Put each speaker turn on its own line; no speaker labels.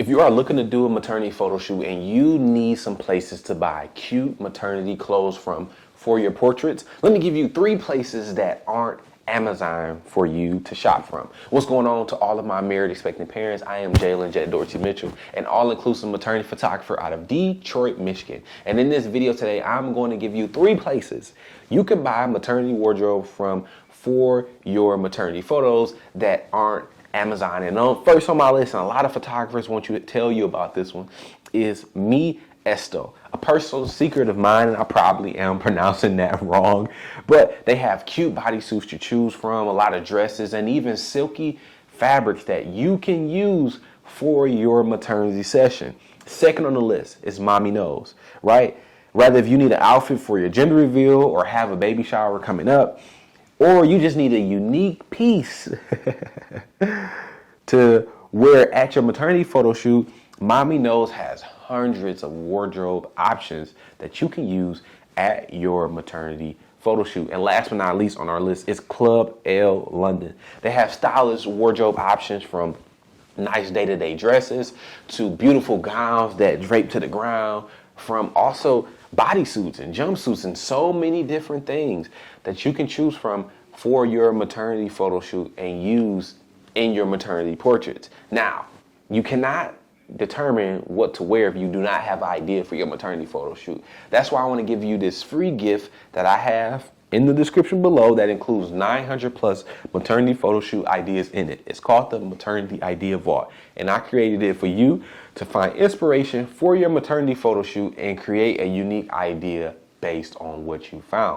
If you are looking to do a maternity photo shoot and you need some places to buy cute maternity clothes from for your portraits, let me give you 3 places that aren't Amazon for you to shop from. What's going on to all of my married expecting parents? I am Jaylin Dorsey-Mitchell, an all-inclusive maternity photographer out of Detroit, Michigan. And in this video today, I'm going to give you 3 places you can buy maternity wardrobe from for your maternity photos that aren't Amazon. And first on my list, and a lot of photographers want you to tell you about this one, is Mi Esto, a personal secret of mine, and I probably am pronouncing that wrong, but they have cute bodysuits to choose from, a lot of dresses, and even silky fabrics that you can use for your maternity session. Second on the list is Mommy Knows, right? Rather, if you need an outfit for your gender reveal or have a baby shower coming up, or you just need a unique piece to wear at your maternity photo shoot, Mommy Knows has hundreds of wardrobe options that you can use at your maternity photo shoot. And last but not least on our list is Club L London. They have stylish wardrobe options from nice day-to-day dresses to beautiful gowns that drape to the ground, from also bodysuits and jumpsuits and so many different things that you can choose from for your maternity photo shoot and use in your maternity portraits. Now, you cannot determine what to wear if you do not have an idea for your maternity photo shoot. That's why I want to give you this free gift that I have in the description below that includes 900 plus maternity photo shoot ideas in it. It's called the Maternity Idea Vault, and I created it for you to find inspiration for your maternity photo shoot and create a unique idea based on what you found.